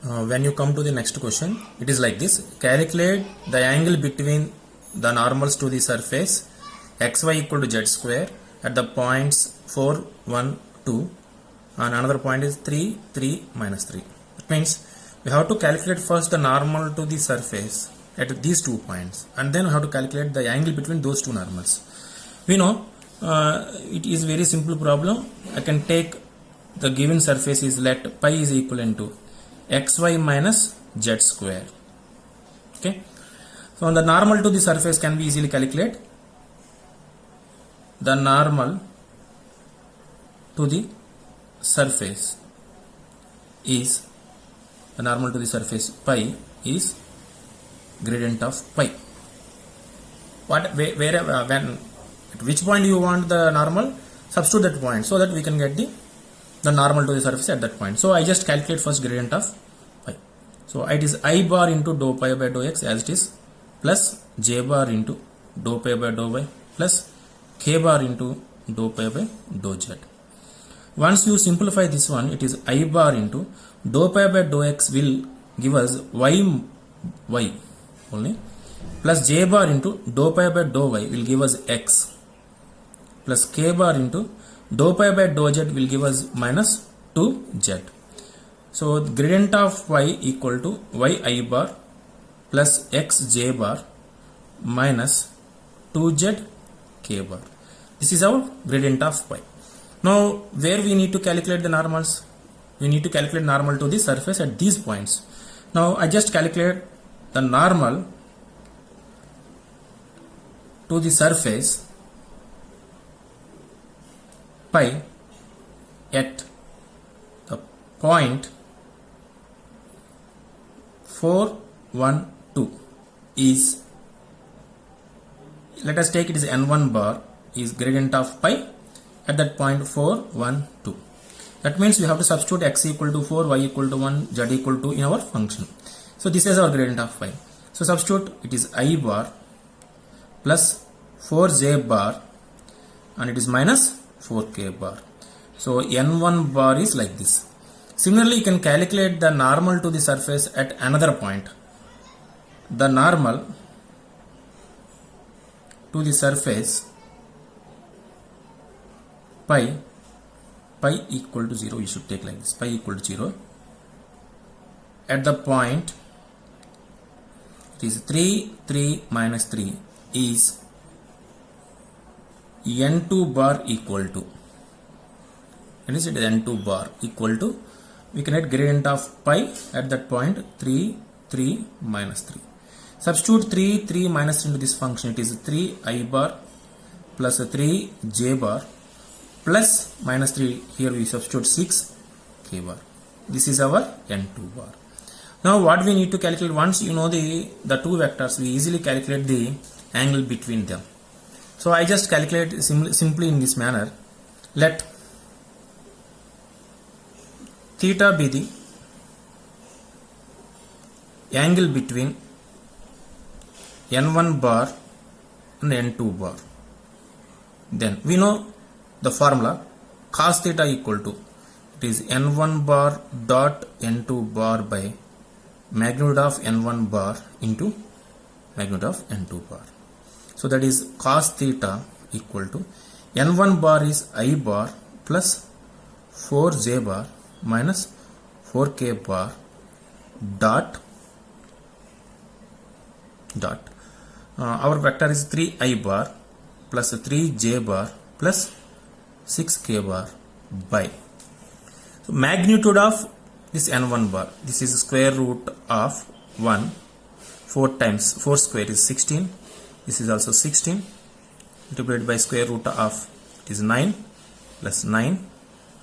When you come to the next question, it is like this: calculate the angle between the normals to the surface xy equal to z square at the points 4, 1, 2 and another point is 3, 3, minus 3. That means we have to calculate first the normal to the surface at these 2 points and then we have to calculate the angle between those 2 normals. We know it is very simple problem. I can take the given surface is let pi is equivalent to xy minus z square. Okay, so on the normal to the surface can be easily calculate. The normal to the surface is pi is gradient of pi. When at which point you want the normal, substitute that point so that we can get the normal to the surface at that point. So I just calculate first gradient of pi. So it is I bar into dou pi by dou x as it is, plus j bar into dou pi by dou y, plus k bar into dou pi by dou z. Once you simplify this one, it is I bar into dou pi by dou x will give us y only, plus j bar into dou pi by dou y will give us x, plus k bar into dou pi by dou z will give us minus 2z. So gradient of y equal to y I bar plus x j bar minus 2z k bar. This is our gradient of y. Now where we need to calculate the normals? We need to calculate normal to the surface at these points. Now I just calculate the normal to the surface pi at the point 4, 1, 2 is, let us take it is n1 bar is gradient of pi at that point 4, 1, 2. That means we have to substitute x equal to 4, y equal to 1, z equal to in our function. So this is our gradient of pi. So substitute, it is I bar plus 4j bar and it is minus 4k bar. So n1 bar is like this. Similarly, you can calculate the normal to the surface at another point. The normal to the surface pi equal to 0, you should take like this, pi equal to 0 at the point it is 3, 3, minus 3 is n2 bar equal to, and is it n2 bar equal to, we can get gradient of pi at that point 3, 3, minus 3. Substitute 3, 3, minus 3 into this function, it is 3 I bar plus 3 j bar plus minus 3, here we substitute 6 k bar. This is our n2 bar. Now what we need to calculate, once you know the two vectors, we easily calculate the angle between them. So I just calculate simply in this manner. Let theta be the angle between n1 bar and n2 bar. Then we know the formula cos theta equal to, it is n1 bar dot n2 bar by magnitude of n1 bar into magnitude of n2 bar. So that is cos theta equal to n1 bar is I bar plus 4j bar minus 4k bar dot our vector is 3 I bar plus 3j bar plus 6k bar by, so magnitude of this n1 bar, this is square root of 1, 4 times 4 square is 16, this is also 16 multiplied by square root of, it is 9 plus 9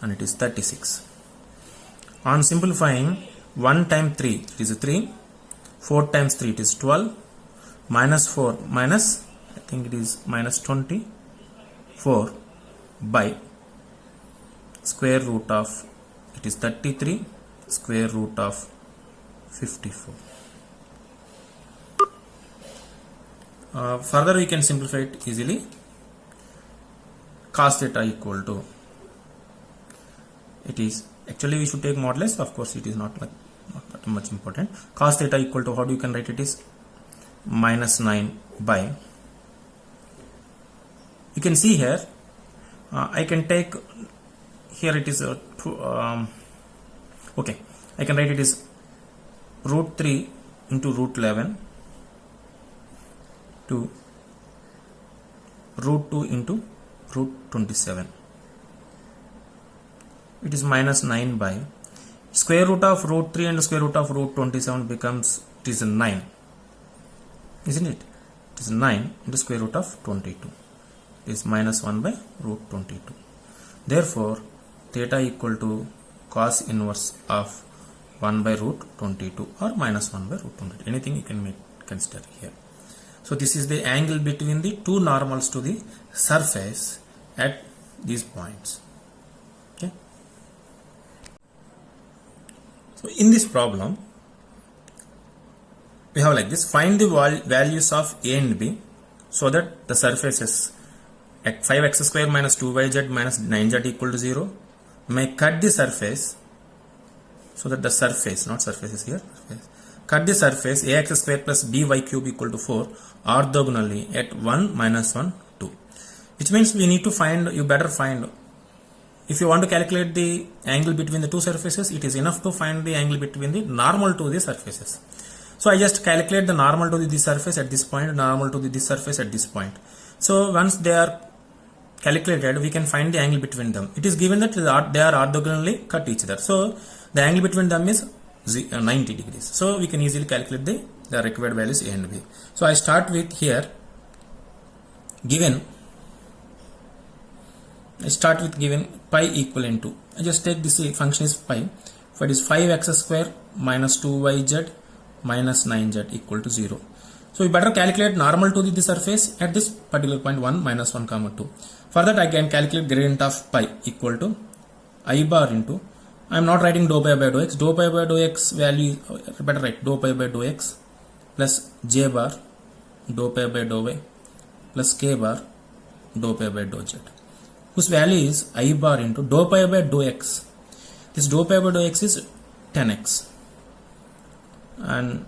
and it is 36. On simplifying, 1 times 3 it is 3, 4 times 3 it is 12, minus 4 minus, I think it is minus 24 by square root of, it is 33 square root of 54. Further we can simplify it easily. Cos theta equal to, it is actually we should take modulus, of course it is not like that. not much important. Cos theta equal to, how do you can write it is minus 9 by, you can see here, I can take, here it is, okay, I can write it is root 3 into root 11 to root 2 into root 27. It is minus 9 by square root of root 3 and square root of root 27 becomes, it is 9, isn't it? It is 9 into square root of 22. It is minus 1 by root 22. Therefore, theta equal to cos inverse of 1 by root 22 or minus 1 by root 22. Anything you can consider here. So this is the angle between the two normals to the surface at these points. Okay. So in this problem, we have like this: find the values of a and b so that the surfaces at 5x square minus 2yz minus 9z equal to 0 may cut the surface, so that the surface, not surfaces here, cut the surface ax square plus by cube equal to 4 orthogonally at 1 minus 1 2, which means we need to find, you better find, if you want to calculate the angle between the two surfaces, it is enough to find the angle between the normal to the surfaces. So I just calculate the normal to this surface at this point, normal to this surface at this point. So once they are calculated, we can find the angle between them. It is given that they are orthogonally cut each other. So the angle between them is 90 degrees. So we can easily calculate the required values a and b. So I start with here, given pi equivalent to, I just take this function is pi, for it is 5x square minus 2yz minus 9z equal to 0. So we better calculate normal to the surface at this particular point 1 minus 1 comma 2. For that I can calculate gradient of pi equal to I bar into, I am not writing dou pi by dou x. Dou pi by dou x value, better write dou pi by dou x plus j bar dou pi by dou y plus k bar dou pi by dou z, whose value is I bar into dou pi by dou x. This dou pi by dou x is 10x, and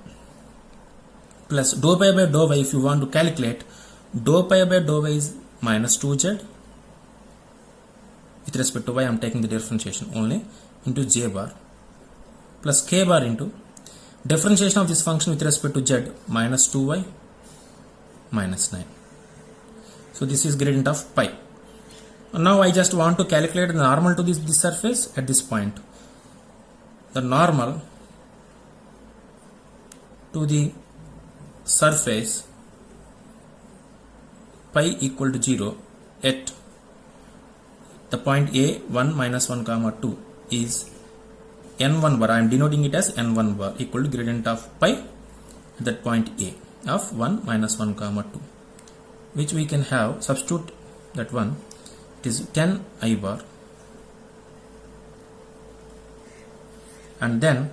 plus dou pi by dou y, if you want to calculate, dou pi by dou y is minus 2z. With respect to y, I am taking the differentiation only, into j bar plus k bar into differentiation of this function with respect to z minus 2y minus 9. So this is gradient of pi. And now I just want to calculate the normal to this surface at this point. The normal to the surface pi equal to 0 at the point a 1 minus 1 comma 2 is n1 bar. I am denoting it as n1 bar equal to gradient of pi at that point a of 1 minus 1 comma 2, which we can have, substitute that one, it is 10 I bar, and then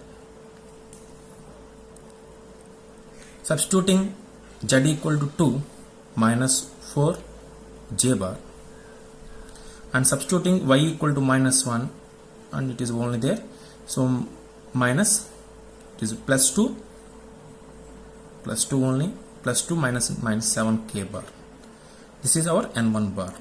substituting z equal to 2 minus 4 j bar, and substituting y equal to minus 1, and it is only there, so minus, it is plus 2 only, plus 2 minus 7 k bar. This is our n1 bar.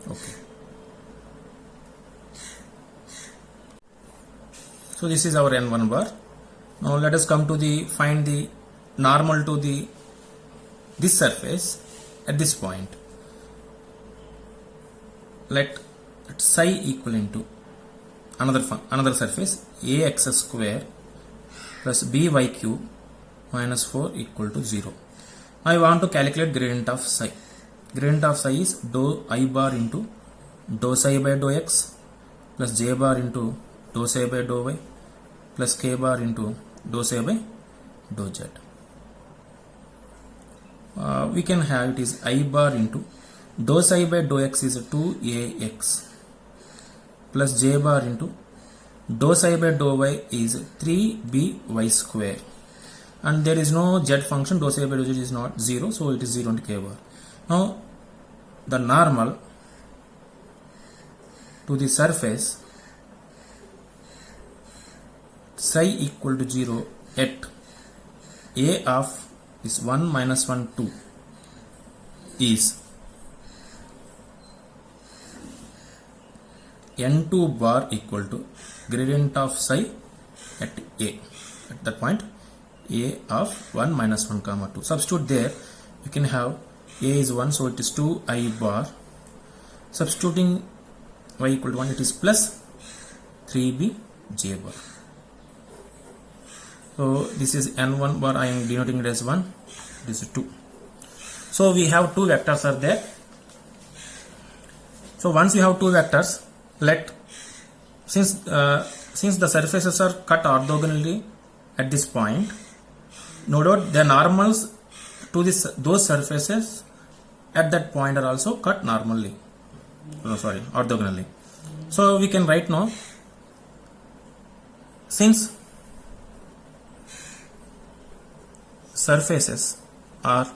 Okay. So this is our n1 bar. Now let us come to find the normal to this surface at this point. Let psi equivalent to another surface ax square plus by cube minus 4 equal to 0. I want to calculate gradient of psi. Gradient of psi is dou I bar into dou psi by dou x plus j bar into dou psi by dou y plus k bar into dou psi by dou z. We can have it is I bar into dou psi by dou x is 2ax plus j bar into dou psi by dou y is 3by square, and there is no z function, dou psi by dou z is not 0, so it is 0 into k bar. Now the normal to the surface psi equal to 0 at a of this 1 minus 1 2 is n2 bar equal to gradient of psi at a, at that point a of 1 minus 1 comma 2. Substitute there, you can have a is 1, so it is 2 I bar. Substituting y equal to 1, it is plus 3b j bar. So this is n1 bar, I am denoting it as 1, this is 2. So we have two vectors are there. So once you have two vectors, since the surfaces are cut orthogonally at this point, no doubt the normals to those surfaces at that point are also cut normally. Orthogonally. So we can write now, since surfaces are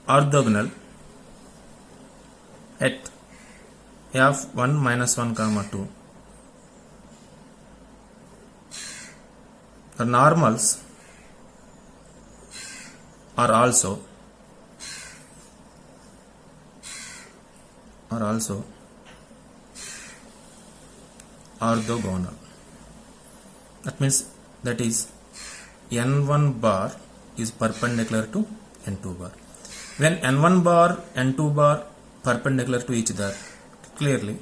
orthogonal at f 1 minus 1 comma 2, the normals are also orthogonal. That means that is n1 bar is perpendicular to n2 bar. When n1 bar n2 bar perpendicular to each other clearly,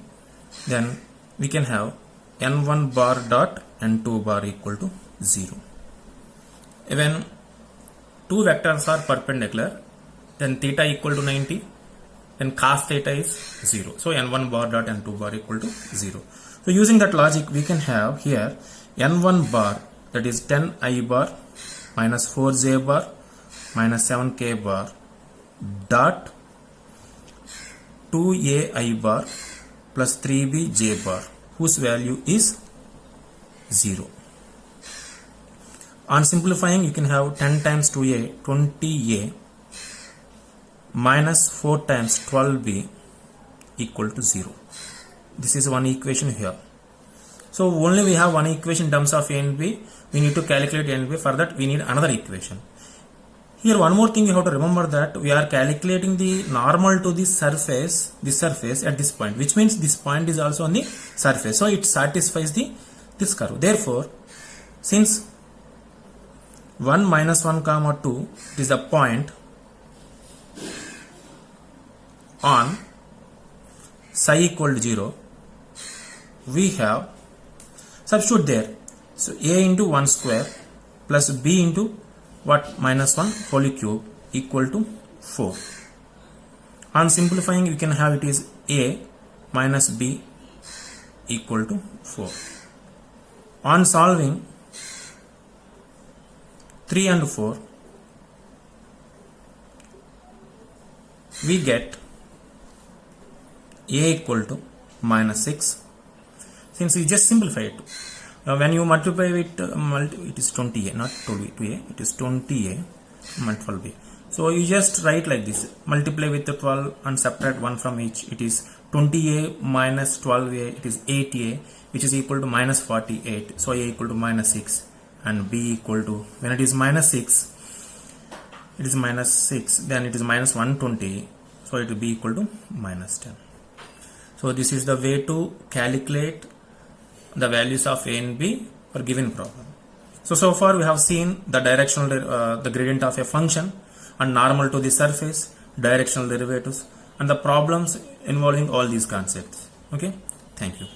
then we can have n1 bar dot n2 bar equal to 0. When two vectors are perpendicular, then theta equal to 90, then cos theta is 0. So n1 bar dot n2 bar equal to 0. So using that logic, we can have here n1 bar, that is 10 I bar minus 4j bar minus 7k bar dot 2a I bar plus 3b j bar, whose value is 0. On simplifying, you can have 10 times 2a, 20a minus 4 times 12b equal to 0. This is one equation here. So only we have one equation in terms of a and b. We need to calculate a and b. For that, we need another equation. Here one more thing you have to remember, that we are calculating the normal to this surface at this point, which means this point is also on the surface. So it satisfies this curve. Therefore, since 1 minus 1 comma 2 is the point on psi equal to 0, we have substitute there. So a into 1 square plus b into what, minus 1 whole cube equal to 4. On simplifying, you can have it is a minus b equal to 4. On solving 3 and 4, we get a equal to minus 6. Since we just simplify it, when you multiply with it is 20a, not 2a, it is 20a multiple b. So you just write like this, multiply with the 12 and subtract 1 from each. It is 20a minus 12a, it is 8a, which is equal to minus 48. So a equal to minus 6 and b equal to, when it is minus 6, it is minus 6, then it is minus 120. So it will be equal to minus 10. So this is the way to calculate the values of a and b for given problem. So far we have seen the directional, the gradient of a function and normal to the surface, directional derivatives, and the problems involving all these concepts. Okay, thank you.